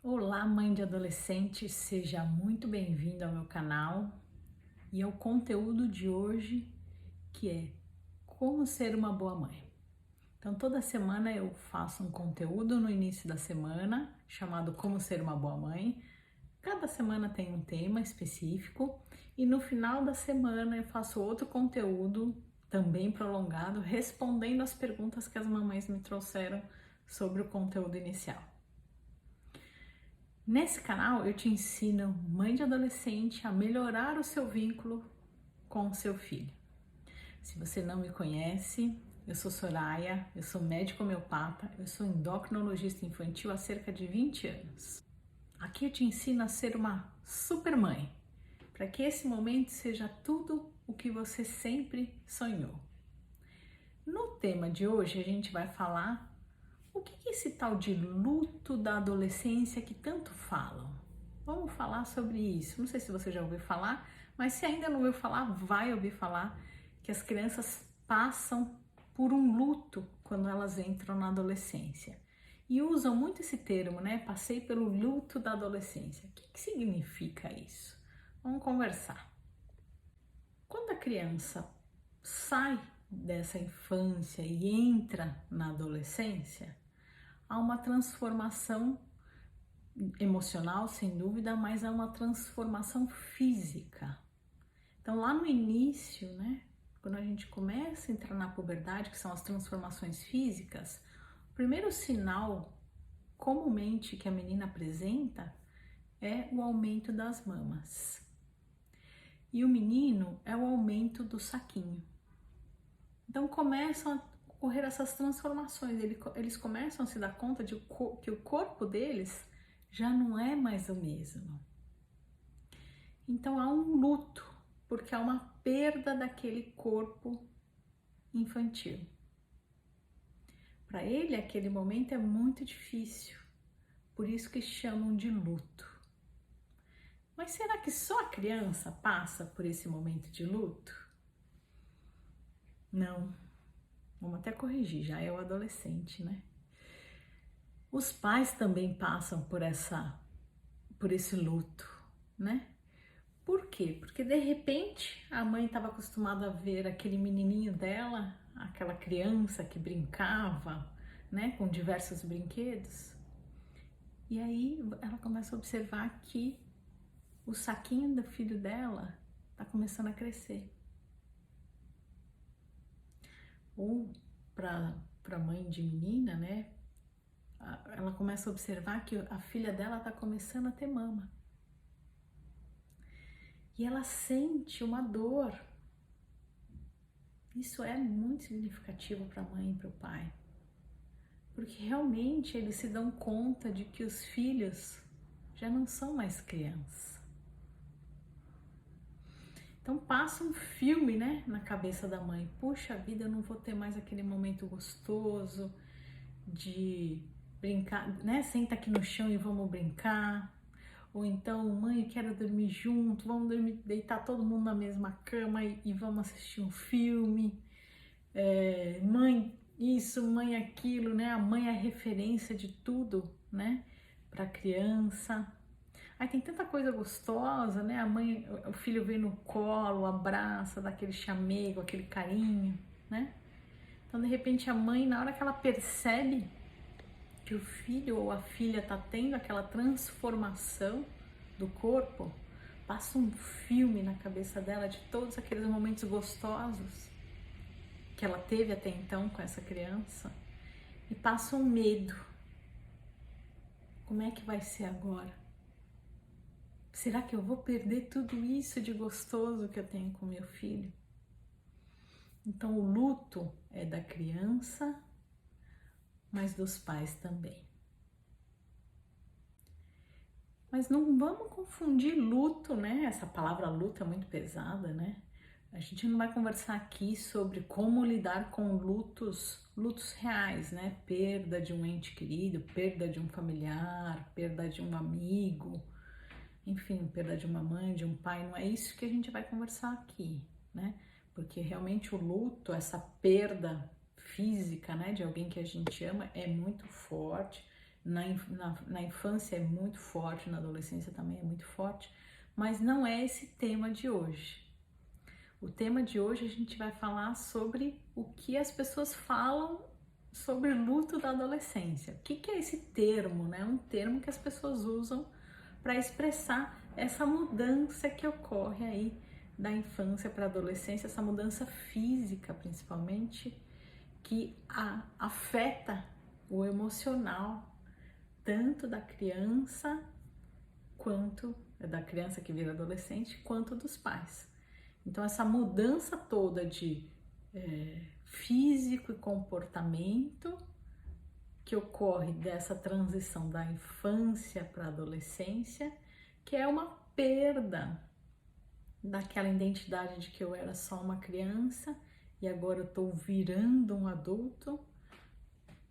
Olá, mãe de adolescente, seja muito bem-vindo ao meu canal e ao conteúdo de hoje, que é como ser uma boa mãe. Então, toda semana eu faço um conteúdo no início da semana chamado Como Ser uma Boa Mãe. Cada semana tem um tema específico e no final da semana eu faço outro conteúdo também prolongado, respondendo as perguntas que as mamães me trouxeram sobre o conteúdo inicial. Nesse canal eu te ensino, mãe de adolescente, a melhorar o seu vínculo com o seu filho. Se você não me conhece, eu sou Soraya, eu sou médico homeopata, eu sou endocrinologista infantil há cerca de 20 anos. Aqui eu te ensino a ser uma super mãe, para que esse momento seja tudo o que você sempre sonhou. No tema de hoje a gente vai falar o que é esse tal de luto da adolescência que tanto falam. Vamos falar sobre isso. Não sei se você já ouviu falar, mas se ainda não ouviu falar, vai ouvir falar que as crianças passam por um luto quando elas entram na adolescência. E usam muito esse termo, né? Passei pelo luto da adolescência. O que significa isso? Vamos conversar. Quando a criança sai dessa infância e entra na adolescência, há uma transformação emocional, sem dúvida, mas há uma transformação física. Então, lá no início, né, quando a gente começa a entrar na puberdade, que são as transformações físicas, o primeiro sinal comumente que a menina apresenta é o aumento das mamas. E o menino é o aumento do saquinho. Então começam a ocorrer essas transformações, eles começam a se dar conta de que o corpo deles já não é mais o mesmo. Então há um luto, porque há uma perda daquele corpo infantil. Para ele, aquele momento é muito difícil, por isso que chamam de luto. Mas será que só a criança passa por esse momento de luto? Não, vamos até corrigir, já é o adolescente, né? Os pais também passam por esse luto, né? Por quê? Porque de repente a mãe estava acostumada a ver aquele menininho dela, aquela criança que brincava, né, com diversos brinquedos. E aí ela começa a observar que o saquinho do filho dela está começando a crescer. Ou para mãe de menina, né, ela começa a observar que a filha dela está começando a ter mama. E ela sente uma dor. Isso é muito significativo para a mãe e para o pai, porque realmente eles se dão conta de que os filhos já não são mais crianças. Então passa um filme, né, na cabeça da mãe. Puxa vida, eu não vou ter mais aquele momento gostoso de brincar, né? Senta aqui no chão e vamos brincar. Ou então, mãe, eu quero dormir junto, vamos dormir, deitar todo mundo na mesma cama e vamos assistir um filme. Mãe isso, mãe aquilo, né? A mãe é a referência de tudo, né? Para a criança. Aí tem tanta coisa gostosa, né? A mãe, o filho vem no colo, abraça, dá aquele chamego, aquele carinho, né? Então, de repente, a mãe, na hora que ela percebe que o filho ou a filha tá tendo aquela transformação do corpo, passa um filme na cabeça dela de todos aqueles momentos gostosos que ela teve até então com essa criança e passa um medo. Como é que vai ser agora? Será que eu vou perder tudo isso de gostoso que eu tenho com meu filho? Então o luto é da criança, mas dos pais também. Mas não vamos confundir luto, né? Essa palavra luto é muito pesada, né? A gente não vai conversar aqui sobre como lidar com lutos reais, né? Perda de um ente querido, perda de um familiar, perda de um amigo, enfim, perda de uma mãe, de um pai. Não é isso que a gente vai conversar aqui, né? Porque realmente o luto, essa perda física, né, de alguém que a gente ama é muito forte, na infância é muito forte, na adolescência também é muito forte, mas não é esse tema de hoje. O tema de hoje a gente vai falar sobre o que as pessoas falam sobre luto da adolescência. O que é esse termo, né? Um termo que as pessoas usam para expressar essa mudança que ocorre aí da infância para a adolescência, essa mudança física principalmente, que afeta o emocional tanto da criança que vira adolescente, quanto dos pais. Então essa mudança toda de físico e comportamento que ocorre dessa transição da infância para a adolescência, que é uma perda daquela identidade de que eu era só uma criança e agora eu estou virando um adulto,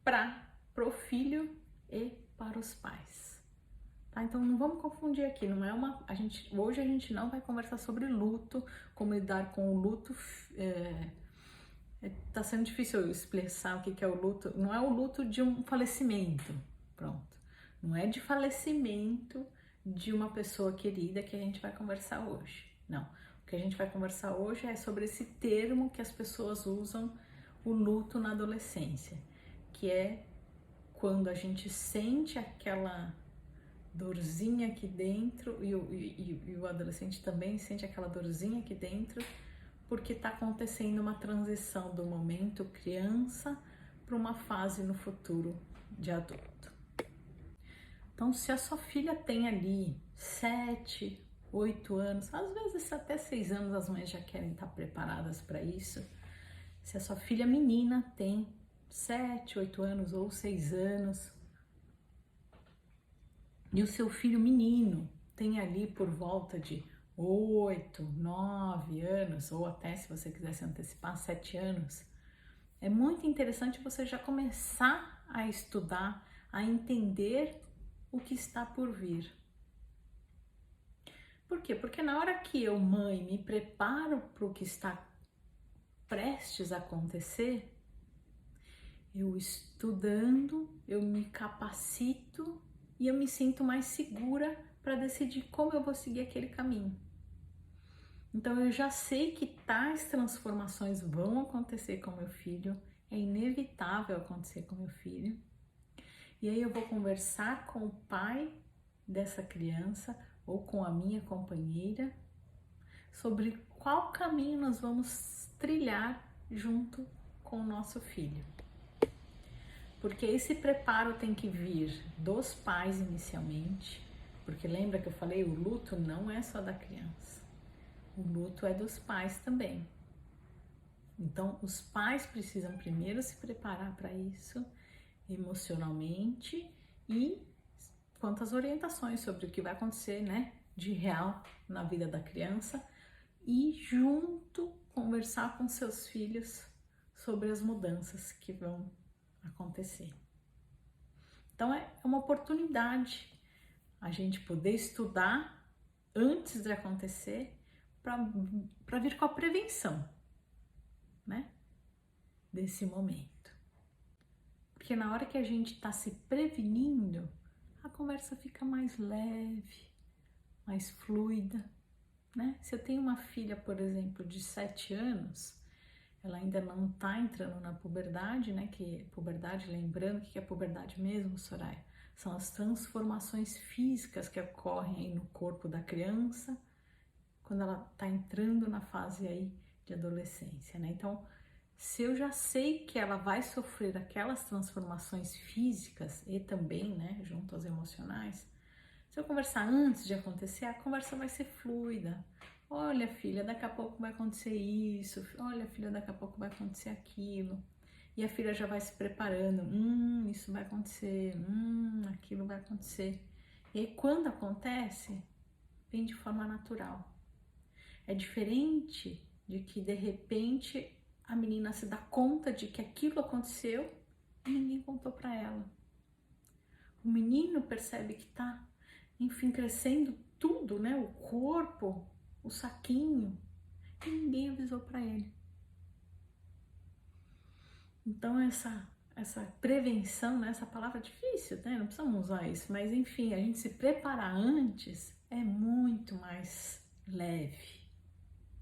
para o filho e para os pais. Tá? Então não vamos confundir aqui, não é hoje a gente não vai conversar sobre luto, como lidar com o luto. Tá sendo difícil eu expressar o que é o luto. Não é o luto de um falecimento, pronto. Não é de falecimento de uma pessoa querida que a gente vai conversar hoje. Não. O que a gente vai conversar hoje é sobre esse termo que as pessoas usam, o luto na adolescência, que é quando a gente sente aquela dorzinha aqui dentro e o adolescente também sente aquela dorzinha aqui dentro, porque está acontecendo uma transição do momento criança para uma fase no futuro de adulto. Então, se a sua filha tem ali 7, 8 anos, às vezes até 6 anos, as mães já querem estar preparadas para isso. Se a sua filha menina tem 7, 8 anos ou 6 anos, e o seu filho menino tem ali por volta de 8, 9 anos, ou até, se você quiser se antecipar, 7 anos, é muito interessante você já começar a estudar, a entender o que está por vir. Por quê? Porque na hora que eu, mãe, me preparo para o que está prestes a acontecer, eu estudando, eu me capacito e eu me sinto mais segura para decidir como eu vou seguir aquele caminho. Então eu já sei que tais transformações vão acontecer com meu filho, é inevitável acontecer com meu filho. E aí eu vou conversar com o pai dessa criança ou com a minha companheira sobre qual caminho nós vamos trilhar junto com o nosso filho. Porque esse preparo tem que vir dos pais inicialmente, porque lembra que eu falei, o luto não é só da criança, o luto é dos pais também. Então, os pais precisam primeiro se preparar para isso emocionalmente e quanto às orientações sobre o que vai acontecer, né, de real na vida da criança e junto conversar com seus filhos sobre as mudanças que vão acontecer. Então é uma oportunidade a gente poder estudar antes de acontecer para vir com a prevenção, né, desse momento. Porque na hora que a gente está se prevenindo, a conversa fica mais leve, mais fluida, né? Se eu tenho uma filha, por exemplo, de 7 anos, ela ainda não está entrando na puberdade, né? Que puberdade, lembrando que é puberdade mesmo, Soraya, são as transformações físicas que ocorrem aí no corpo da criança quando ela está entrando na fase aí de adolescência, né? Então, se eu já sei que ela vai sofrer aquelas transformações físicas e também, né, junto às emocionais, se eu conversar antes de acontecer, a conversa vai ser fluida. Olha, filha, daqui a pouco vai acontecer isso. Olha, filha, daqui a pouco vai acontecer aquilo. E a filha já vai se preparando. Isso vai acontecer. Aquilo vai acontecer. E aí, quando acontece, vem de forma natural. É diferente de que, de repente, a menina se dá conta de que aquilo aconteceu e ninguém contou para ela. O menino percebe que tá, enfim, crescendo tudo, né? O corpo, o saquinho, e ninguém avisou para ele. Então essa prevenção, né? Essa palavra é difícil, né? Não precisamos usar isso, mas enfim, a gente se preparar antes é muito mais leve,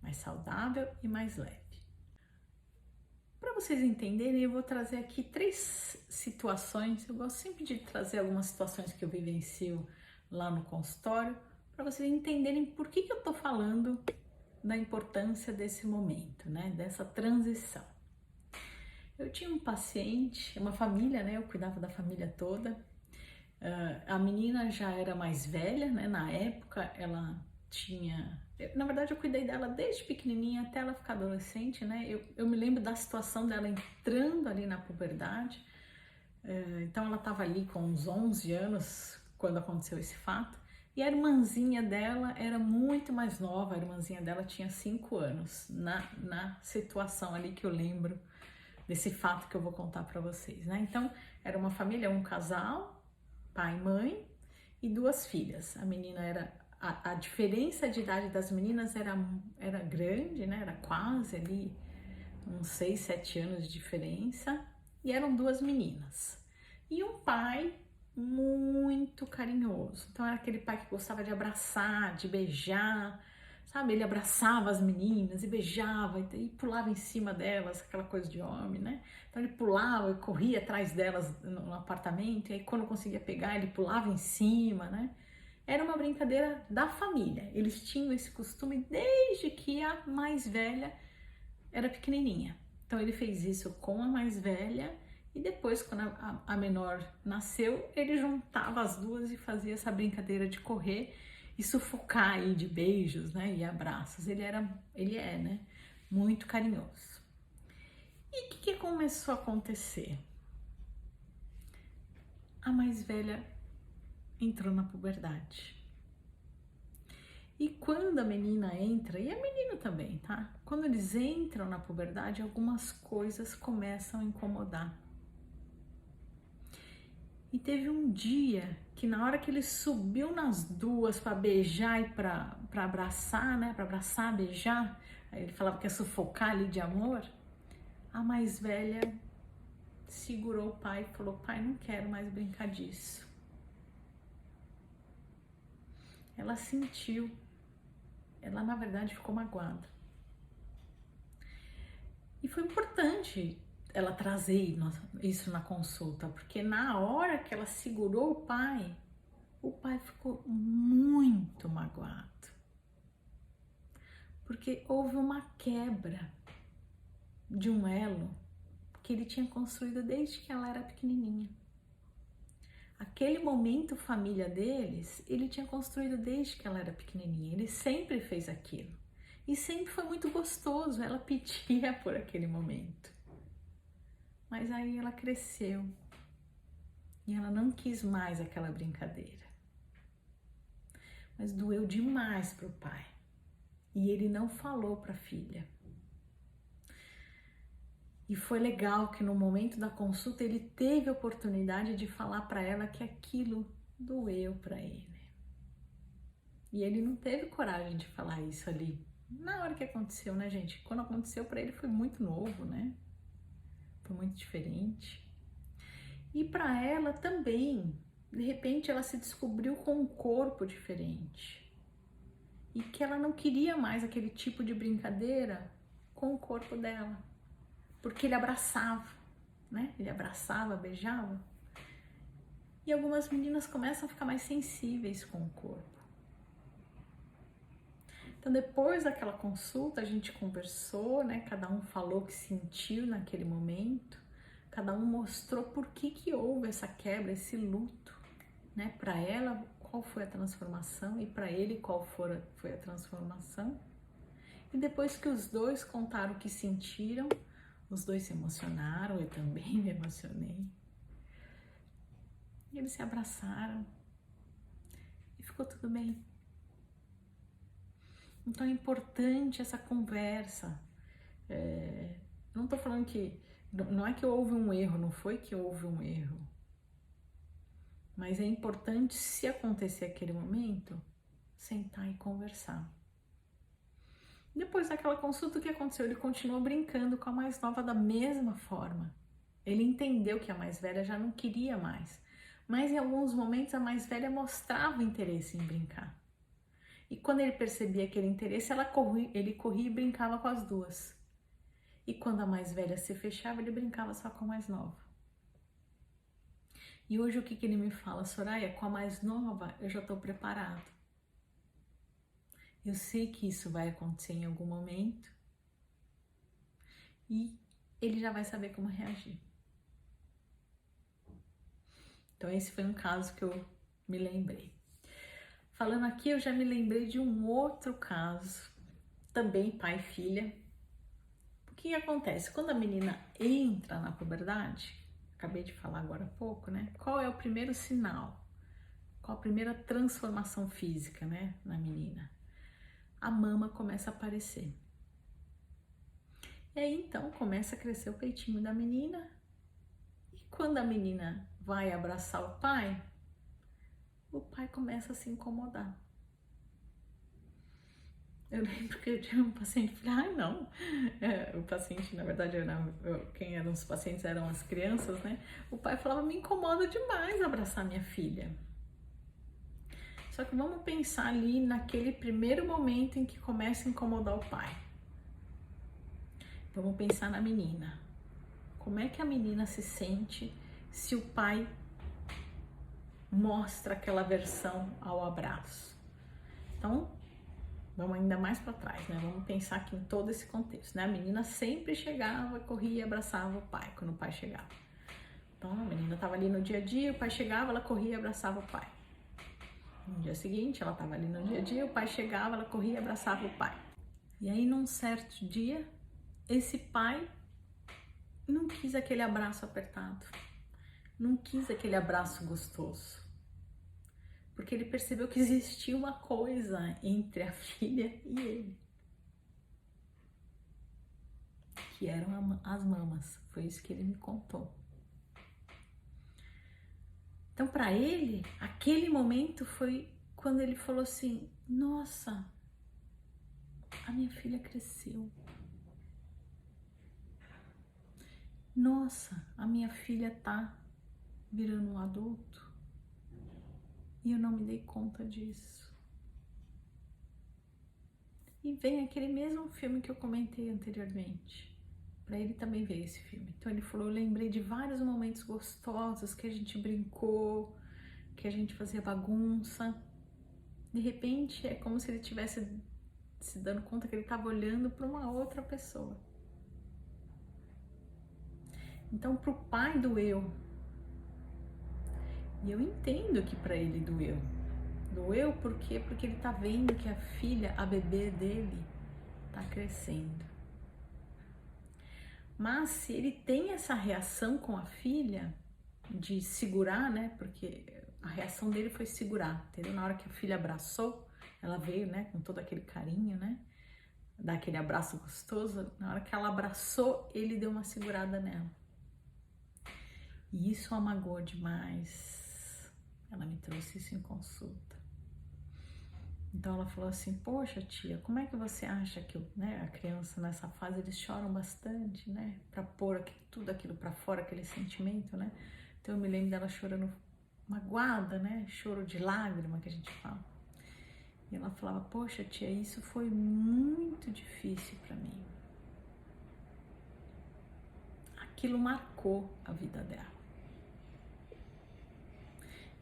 mais saudável e mais leve. Para vocês entenderem, eu vou trazer aqui 3 situações. Eu gosto sempre de trazer algumas situações que eu vivencio lá no consultório, para vocês entenderem por que eu tô falando da importância desse momento, né? Dessa transição. Eu tinha um paciente, uma família, né? Eu cuidava da família toda. A menina já era mais velha, né? Na época ela tinha... Na verdade eu cuidei dela desde pequenininha até ela ficar adolescente, né? Eu me lembro da situação dela entrando ali na puberdade. Então ela estava ali com uns 11 anos quando aconteceu esse fato. E a irmãzinha dela era muito mais nova, a irmãzinha dela tinha 5 anos, na situação ali que eu lembro desse fato que eu vou contar para vocês, né? Então, era uma família, um casal, pai e mãe, e 2 filhas. A menina era... A diferença de idade das meninas era grande, né? Era quase ali uns 6, 7 anos de diferença. E eram 2 meninas. E um pai muito carinhoso. Então era aquele pai que gostava de abraçar, de beijar, sabe? Ele abraçava as meninas e beijava e pulava em cima delas, aquela coisa de homem, né? Então ele pulava e corria atrás delas no apartamento, e aí quando conseguia pegar, ele pulava em cima, né? Era uma brincadeira da família. Eles tinham esse costume desde que a mais velha era pequenininha. Então ele fez isso com a mais velha e depois, quando a menor nasceu, ele juntava as 2 e fazia essa brincadeira de correr e sufocar aí de beijos, né, e abraços. Ele é, né, muito carinhoso. E o que começou a acontecer? A mais velha entrou na puberdade. E quando a menina entra, e a menina também, tá? Quando eles entram na puberdade, algumas coisas começam a incomodar. E teve um dia que na hora que ele subiu nas 2 para beijar e para abraçar, né? Para abraçar, beijar, aí ele falava que ia sufocar ali de amor. A mais velha segurou o pai e falou: pai, não quero mais brincar disso. Ela sentiu, ela na verdade ficou magoada. E foi importante ela trazer isso na consulta, porque na hora que ela segurou o pai ficou muito magoado. Porque houve uma quebra de um elo que ele tinha construído desde que ela era pequenininha. Aquele momento família deles, ele tinha construído desde que ela era pequenininha. Ele sempre fez aquilo. E sempre foi muito gostoso, ela pedia por aquele momento. Mas aí ela cresceu e ela não quis mais aquela brincadeira. Mas doeu demais para o pai. E ele não falou para a filha. E foi legal que no momento da consulta ele teve a oportunidade de falar para ela que aquilo doeu para ele. E ele não teve coragem de falar isso ali. Na hora que aconteceu, né, gente? Quando aconteceu para ele foi muito novo, né? Foi muito diferente. E para ela também, de repente ela se descobriu com um corpo diferente. E que ela não queria mais aquele tipo de brincadeira com o corpo dela. Porque ele abraçava, né? Ele abraçava, beijava. E algumas meninas começam a ficar mais sensíveis com o corpo. Então, depois daquela consulta, a gente conversou, né? Cada um falou o que sentiu naquele momento. Cada um mostrou por que houve essa quebra, esse luto, né? Para ela, qual foi a transformação e para ele, qual foi a transformação. E depois que os 2 contaram o que sentiram, os 2 se emocionaram, eu também me emocionei. E eles se abraçaram e ficou tudo bem. Então é importante essa conversa. Não tô falando que... Não é que houve um erro, não foi que houve um erro. Mas é importante, se acontecer aquele momento, sentar e conversar. Depois daquela consulta, o que aconteceu? Ele continuou brincando com a mais nova da mesma forma. Ele entendeu que a mais velha já não queria mais, mas em alguns momentos a mais velha mostrava interesse em brincar. E quando ele percebia aquele interesse, ele corria e brincava com as duas. E quando a mais velha se fechava, ele brincava só com a mais nova. E hoje o que ele me fala? Soraya, com a mais nova eu já estou preparado. Eu sei que isso vai acontecer em algum momento e ele já vai saber como reagir. Então esse foi um caso que eu me lembrei. Falando aqui, eu já me lembrei de um outro caso, também pai e filha. O que acontece? Quando a menina entra na puberdade, acabei de falar agora há pouco, né? Qual é o primeiro sinal? Qual a primeira transformação física, né, na menina? A mama começa a aparecer. E aí, então, começa a crescer o peitinho da menina. E quando a menina vai abraçar o pai começa a se incomodar. Eu lembro que eu tinha um paciente, falei, não. O paciente, na verdade, quem eram os pacientes eram as crianças, né? O pai falava, me incomoda demais abraçar minha filha. Só que vamos pensar ali naquele primeiro momento em que começa a incomodar o pai. Vamos pensar na menina. Como é que a menina se sente se o pai mostra aquela aversão ao abraço? Então, vamos ainda mais para trás, né? Vamos pensar aqui em todo esse contexto, né? A menina sempre chegava, corria e abraçava o pai quando o pai chegava. Então, a menina estava ali no dia a dia, o pai chegava, ela corria e abraçava o pai. No dia seguinte, ela estava ali no dia a dia, o pai chegava, ela corria e abraçava o pai. E aí, num certo dia, esse pai não quis aquele abraço apertado, não quis aquele abraço gostoso, porque ele percebeu que existia uma coisa entre a filha e ele, que eram as mamas. Foi isso que ele me contou. Então, para ele, aquele momento foi quando ele falou assim: nossa, a minha filha cresceu. Nossa, a minha filha tá virando um adulto e eu não me dei conta disso. E vem aquele mesmo filme que eu comentei anteriormente. Para ele também ver esse filme. Então ele falou, eu lembrei de vários momentos gostosos que a gente brincou, que a gente fazia bagunça. De repente é como se ele tivesse se dando conta que ele estava olhando para uma outra pessoa. Então para o pai doeu. E eu entendo que para ele doeu. Doeu por quê? Porque ele está vendo que a filha, a bebê dele, está crescendo. Mas se ele tem essa reação com a filha, de segurar, né? Porque a reação dele foi segurar, entendeu? Na hora que a filha abraçou, ela veio, né? Com todo aquele carinho, né? Dar aquele abraço gostoso. Na hora que ela abraçou, ele deu uma segurada nela. E isso a magoou demais. Ela me trouxe isso em consulta. Então ela falou assim, poxa tia, como é que você acha que a criança nessa fase, eles choram bastante, né? Pra pôr tudo aquilo pra fora, aquele sentimento, né? Então eu me lembro dela chorando magoada, né? Choro de lágrima que a gente fala. E ela falava, poxa tia, isso foi muito difícil pra mim. Aquilo marcou a vida dela.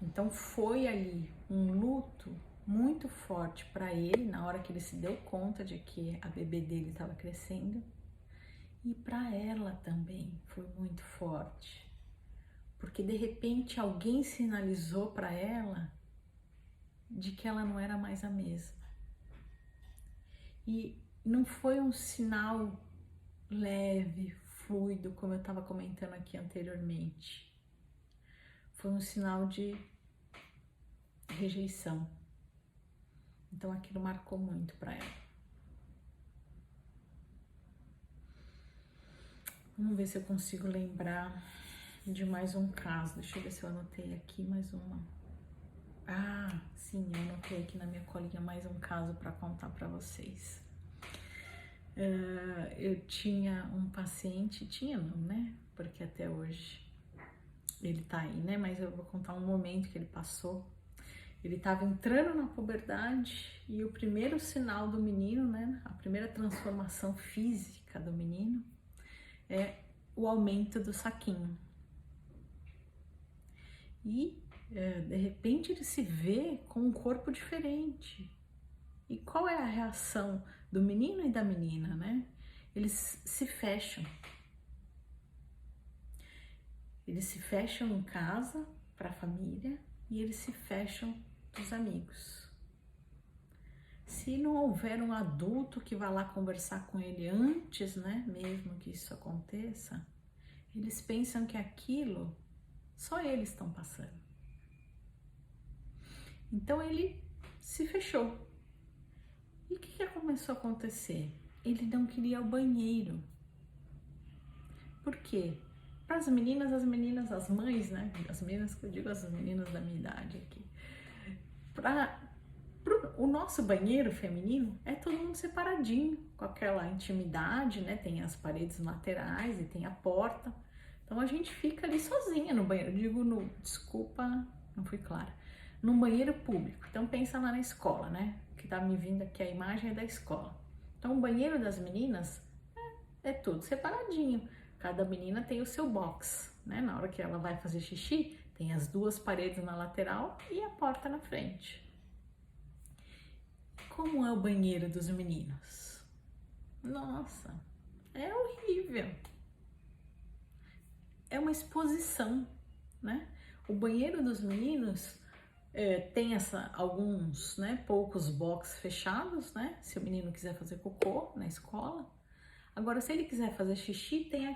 Então foi ali um luto muito forte para ele na hora que ele se deu conta de que a bebê dele estava crescendo, e para ela também foi muito forte, porque de repente alguém sinalizou para ela de que ela não era mais a mesma. E não foi um sinal leve, fluido, como eu estava comentando aqui anteriormente. Foi um sinal de rejeição. Então aquilo marcou muito para ela. Vamos ver se eu consigo lembrar de mais um caso. Deixa eu ver se eu anotei aqui mais uma. Ah, sim, eu anotei aqui na minha colinha mais um caso para contar para vocês. Eu tinha um paciente, tinha não, né? Porque até hoje ele tá aí, né? Mas eu vou contar um momento que ele passou. Ele estava entrando na puberdade e o primeiro sinal do menino, né? A primeira transformação física do menino é o aumento do saquinho. E de repente ele se vê com um corpo diferente. E qual é a reação do menino e da menina, né? Eles se fecham. Eles se fecham em casa para a família e eles se fecham dos amigos. Se não houver um adulto que vá lá conversar com ele antes, né, mesmo que isso aconteça, eles pensam que aquilo só eles estão passando. Então ele se fechou. E o que começou a acontecer? Ele não queria ir ao banheiro. Por quê? Para as meninas, as mães, né? As meninas que eu digo, as meninas da minha idade aqui. O nosso banheiro feminino é todo mundo separadinho, com aquela intimidade, né? Tem as paredes laterais e tem a porta. Então a gente fica ali sozinha no banheiro. Eu digo desculpa, não fui clara. No banheiro público. Então pensa lá na escola, né? Que tá me vindo aqui a imagem é da escola. Então o banheiro das meninas é tudo separadinho. Cada menina tem o seu box, né? Na hora que ela vai fazer xixi, tem as duas paredes na lateral e a porta na frente. Como é o banheiro dos meninos? Nossa, é horrível. É uma exposição, né? O banheiro dos meninos tem alguns, né, poucos boxes fechados, né? Se o menino quiser fazer cocô na escola. Agora, se ele quiser fazer xixi, tem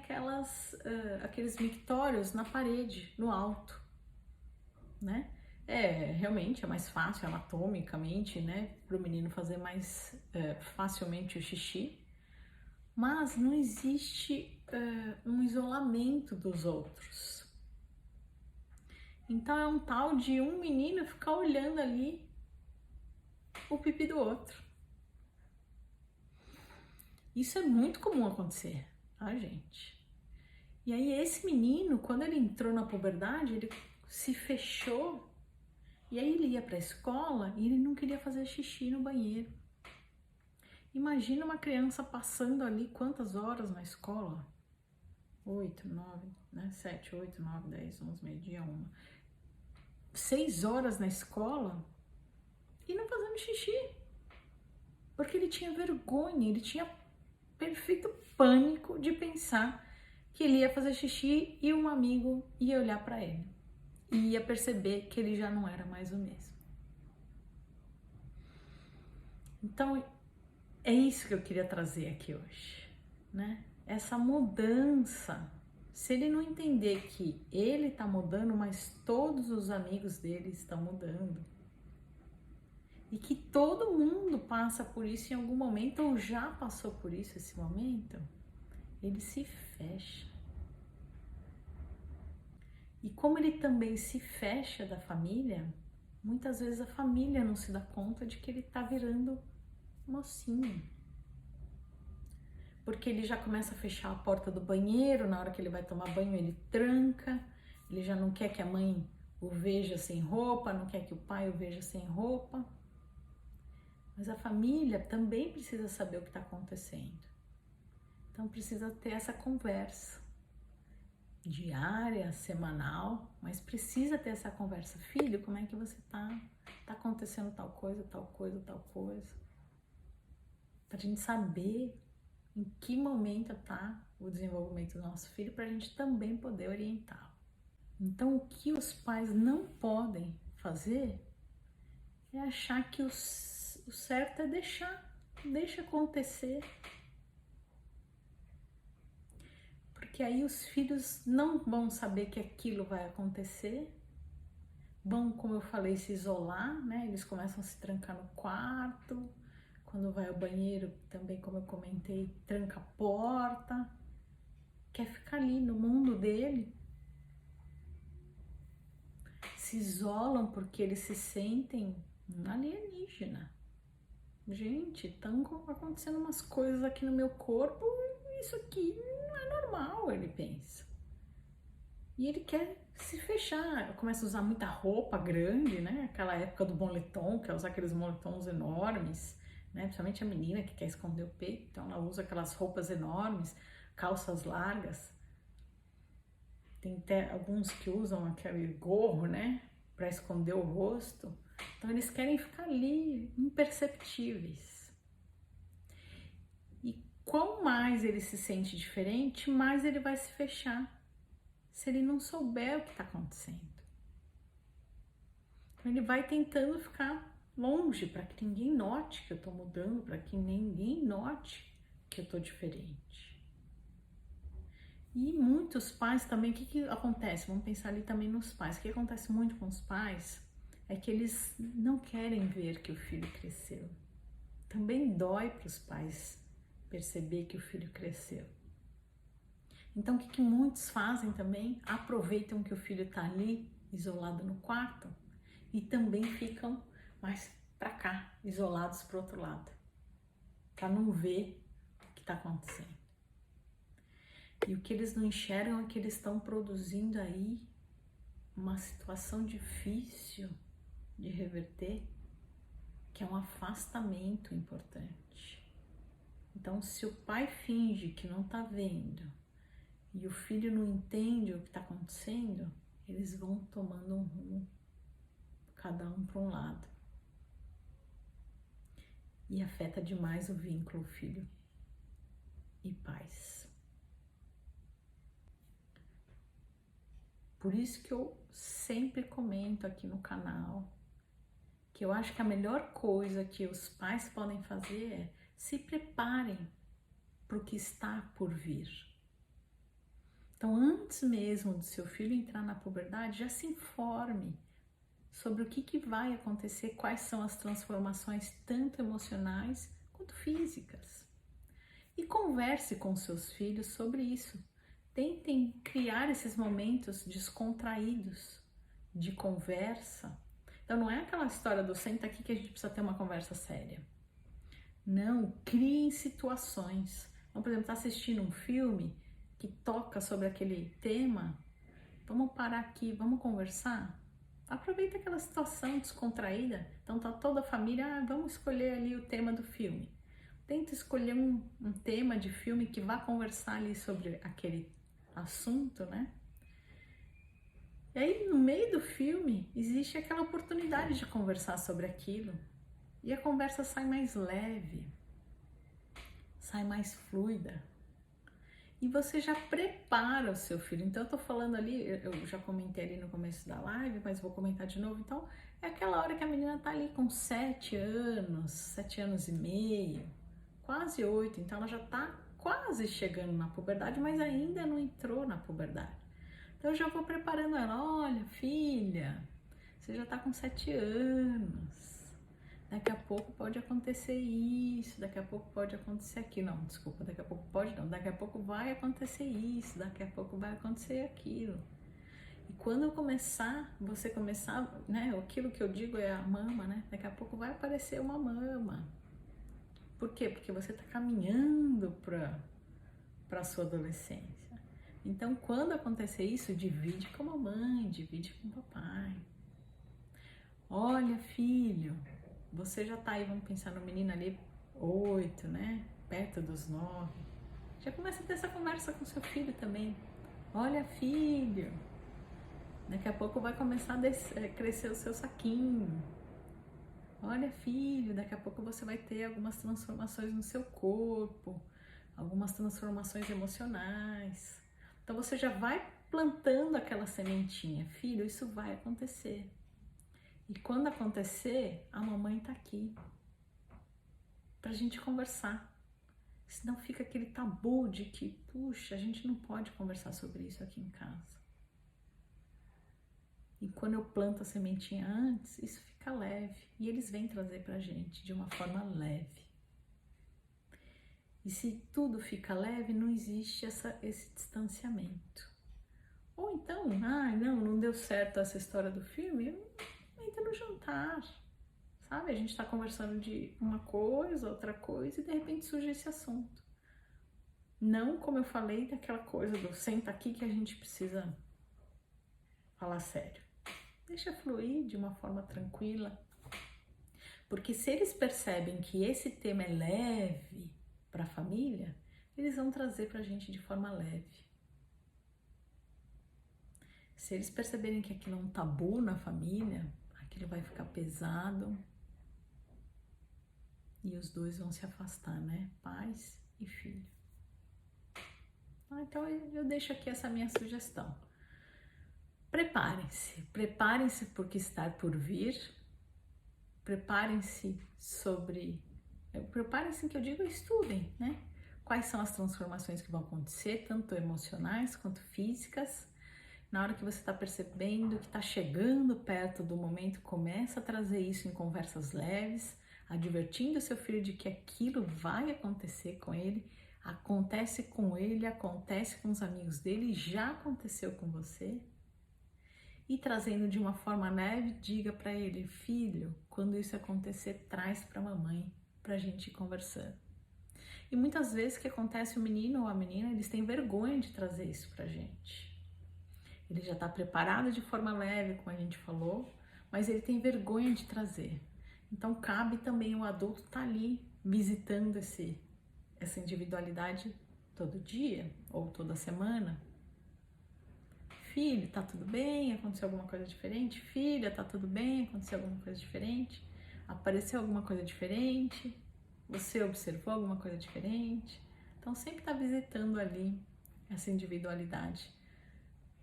aqueles mictórios na parede, no alto, né? Realmente é mais fácil anatomicamente, né, para o menino fazer mais facilmente o xixi, mas não existe um isolamento dos outros. Então é um tal de um menino ficar olhando ali o pipi do outro. Isso é muito comum acontecer, tá, gente? E aí esse menino, quando ele entrou na puberdade, ele se fechou. E aí ele ia para a escola e ele não queria fazer xixi no banheiro. Imagina uma criança passando ali quantas horas na escola? 8, 9, né? 7, 8, 9, 10, 11, meio-dia, 1. 6 horas na escola e não fazendo xixi. Porque ele tinha vergonha, ele tinha perfeito pânico de pensar que ele ia fazer xixi e um amigo ia olhar para ele. E ia perceber que ele já não era mais o mesmo. Então, é isso que eu queria trazer aqui hoje, né? Essa mudança. Se ele não entender que ele tá mudando, mas todos os amigos dele estão mudando. E que todo mundo passa por isso em algum momento, ou já passou por isso esse momento, ele se fecha. E como ele também se fecha da família, muitas vezes a família não se dá conta de que ele tá virando mocinho. Porque ele já começa a fechar a porta do banheiro, na hora que ele vai tomar banho ele tranca, ele já não quer que a mãe o veja sem roupa, não quer que o pai o veja sem roupa. Mas a família também precisa saber o que está acontecendo. Então precisa ter essa conversa diária, semanal, mas precisa ter essa conversa. Filho, como é que você tá? Tá acontecendo tal coisa, tal coisa, tal coisa. Pra gente saber em que momento está o desenvolvimento do nosso filho, para a gente também poder orientá-lo. Então, o que os pais não podem fazer é achar que o certo é deixa acontecer. Porque aí os filhos não vão saber que aquilo vai acontecer, vão, como eu falei, se isolar, né? Eles começam a se trancar no quarto. Quando vai ao banheiro, também, como eu comentei, tranca a porta, quer ficar ali no mundo dele. Se isolam porque eles se sentem um alienígena. gente, estão acontecendo umas coisas aqui no meu corpo, isso aqui não é normal, ele pensa. E ele quer se fechar, começa a usar muita roupa grande, né? Aquela época do moletom, quer usar aqueles moletons enormes, né? Principalmente a menina que quer esconder o peito, então ela usa aquelas roupas enormes, calças largas. Tem até alguns que usam aquele gorro, né? Para esconder o rosto. Então eles querem ficar ali, imperceptíveis. E quanto mais ele se sente diferente, mais ele vai se fechar, se ele não souber o que está acontecendo. Então ele vai tentando ficar longe para que ninguém note que eu estou mudando, para que ninguém note que eu estou diferente. E muitos pais também, o que acontece? Vamos pensar ali também nos pais. O que acontece muito com os pais é que eles não querem ver que o filho cresceu. Também dói para os pais perceber que o filho cresceu. Então, o que muitos fazem também? Aproveitam que o filho está ali, isolado no quarto, e também ficam mais para cá, isolados para o outro lado, para não ver o que está acontecendo. E o que eles não enxergam é que eles estão produzindo aí uma situação difícil de reverter, que é um afastamento importante. Então, se o pai finge que não está vendo e o filho não entende o que está acontecendo, eles vão tomando um rumo, cada um para um lado. E afeta demais o vínculo filho e pais. Por isso que eu sempre comento aqui no canal que eu acho que a melhor coisa que os pais podem fazer é se preparem para o que está por vir. Então, antes mesmo do seu filho entrar na puberdade, já se informe sobre o que vai acontecer, quais são as transformações tanto emocionais quanto físicas. E converse com seus filhos sobre isso. Tentem criar esses momentos descontraídos de conversa. Então não é aquela história do senta aqui que a gente precisa ter uma conversa séria. Não, criem situações. Então, por exemplo, está assistindo um filme que toca sobre aquele tema, vamos parar aqui, vamos conversar? Aproveita aquela situação descontraída. Então tá toda a família, vamos escolher ali o tema do filme. Tenta escolher um tema de filme que vá conversar ali sobre aquele assunto, né? E aí no meio do filme existe aquela oportunidade de conversar sobre aquilo. E a conversa sai mais leve, sai mais fluida. E você já prepara o seu filho. Então eu tô falando ali, eu já comentei ali no começo da live, mas vou comentar de novo. Então é aquela hora que a menina tá ali com 7 anos, 7 anos e meio, quase 8. Então ela já tá quase chegando na puberdade, mas ainda não entrou na puberdade. Então eu já vou preparando ela. Olha, filha, você já tá com 7 anos. Daqui a pouco pode acontecer isso, daqui a pouco pode acontecer aquilo. Não, desculpa, daqui a pouco pode não. Daqui a pouco vai acontecer isso, daqui a pouco vai acontecer aquilo. E quando eu começar, você começar, né? Aquilo que eu digo é a mama, né? Daqui a pouco vai aparecer uma mama. Por quê? Porque você tá caminhando para sua adolescência. Então, quando acontecer isso, divide com a mamãe, divide com o papai. Olha, filho, você já tá aí, vamos pensar no menino ali, 8, né? Perto dos 9. Já começa a ter essa conversa com seu filho também. Olha, filho, daqui a pouco vai começar a crescer o seu saquinho. Olha, filho, daqui a pouco você vai ter algumas transformações no seu corpo, algumas transformações emocionais. Então você já vai plantando aquela sementinha. Filho, isso vai acontecer. E quando acontecer, a mamãe tá aqui pra gente conversar. Senão fica aquele tabu de que, puxa, a gente não pode conversar sobre isso aqui em casa. E quando eu planto a sementinha antes, isso fica leve. E eles vêm trazer pra gente de uma forma leve. E se tudo fica leve, não existe esse distanciamento. Ou então, não deu certo essa história do filme, entra no jantar, sabe? A gente está conversando de uma coisa, outra coisa, e de repente surge esse assunto. Não, como eu falei, daquela coisa do senta aqui que a gente precisa falar sério. Deixa fluir de uma forma tranquila. Porque se eles percebem que esse tema é leve para a família, eles vão trazer para a gente de forma leve. Se eles perceberem que aquilo é um tabu na família, aquilo vai ficar pesado e os dois vão se afastar, né? Pais e filho. Então eu deixo aqui essa minha sugestão. Preparem-se porque está por vir. Preparem-se que eu digo, estudem, né? Quais são as transformações que vão acontecer, tanto emocionais quanto físicas. Na hora que você está percebendo que está chegando perto do momento, começa a trazer isso em conversas leves, advertindo seu filho de que aquilo vai acontecer com ele, acontece com ele, acontece com os amigos dele, já aconteceu com você. E trazendo de uma forma leve, diga para ele, filho, quando isso acontecer, traz para a mamãe, para a gente ir conversando. E muitas vezes que acontece o menino ou a menina, eles têm vergonha de trazer isso para a gente. Ele já está preparado de forma leve, como a gente falou, mas ele tem vergonha de trazer. Então cabe também o adulto estar ali visitando essa individualidade todo dia ou toda semana. Filho, tá tudo bem? Aconteceu alguma coisa diferente? Filha, tá tudo bem? Aconteceu alguma coisa diferente? Apareceu alguma coisa diferente? Você observou alguma coisa diferente? Então sempre tá visitando ali essa individualidade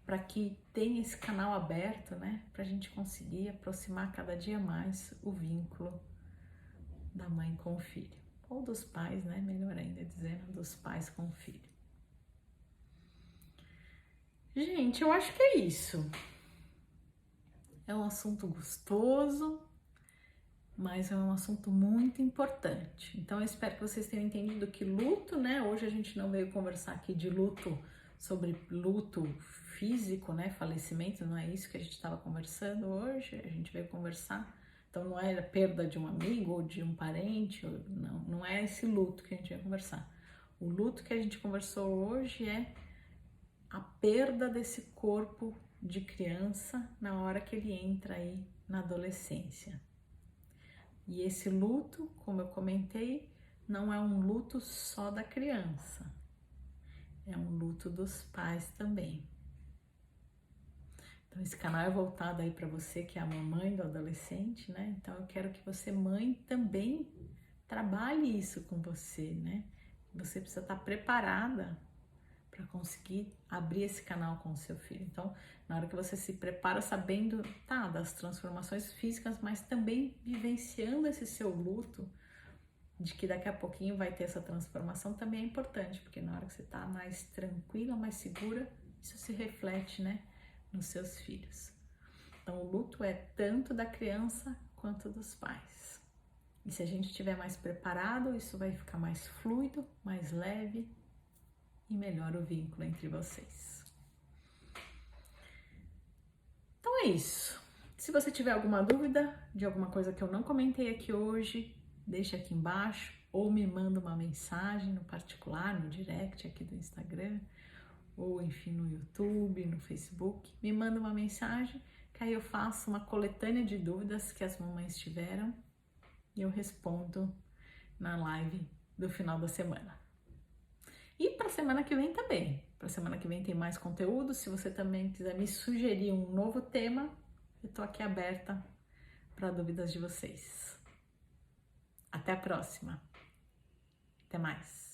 para que tenha esse canal aberto, né? Pra gente conseguir aproximar cada dia mais o vínculo da mãe com o filho. Ou dos pais, né? Melhor ainda dizendo, dos pais com o filho. Gente, eu acho que é isso. É um assunto gostoso, mas é um assunto muito importante. Então eu espero que vocês tenham entendido que luto, né? Hoje a gente não veio conversar aqui de luto, sobre luto físico, né? Falecimento, não é isso que a gente estava conversando hoje. A gente veio conversar. Então não é a perda de um amigo ou de um parente, não é esse luto que a gente vai conversar. O luto que a gente conversou hoje é a perda desse corpo de criança na hora que ele entra aí na adolescência. E esse luto, como eu comentei, não é um luto só da criança, é um luto dos pais também. Então esse canal é voltado aí para você que é a mamãe do adolescente, né? Então eu quero que você, mãe, também trabalhe isso com você, né? Você precisa estar preparada para conseguir abrir esse canal com o seu filho. Então, na hora que você se prepara sabendo, das transformações físicas, mas também vivenciando esse seu luto, de que daqui a pouquinho vai ter essa transformação, também é importante, porque na hora que você está mais tranquila, mais segura, isso se reflete, né, nos seus filhos. Então, o luto é tanto da criança quanto dos pais. E se a gente estiver mais preparado, isso vai ficar mais fluido, mais leve, e melhora o vínculo entre vocês. Então é isso. Se você tiver alguma dúvida de alguma coisa que eu não comentei aqui hoje, deixa aqui embaixo ou me manda uma mensagem no particular, no direct aqui do Instagram, ou enfim no YouTube, no Facebook. Me manda uma mensagem que aí eu faço uma coletânea de dúvidas que as mamães tiveram e eu respondo na live do final da semana. E para a semana que vem também. Para a semana que vem tem mais conteúdo. Se você também quiser me sugerir um novo tema, eu estou aqui aberta para dúvidas de vocês. Até a próxima. Até mais.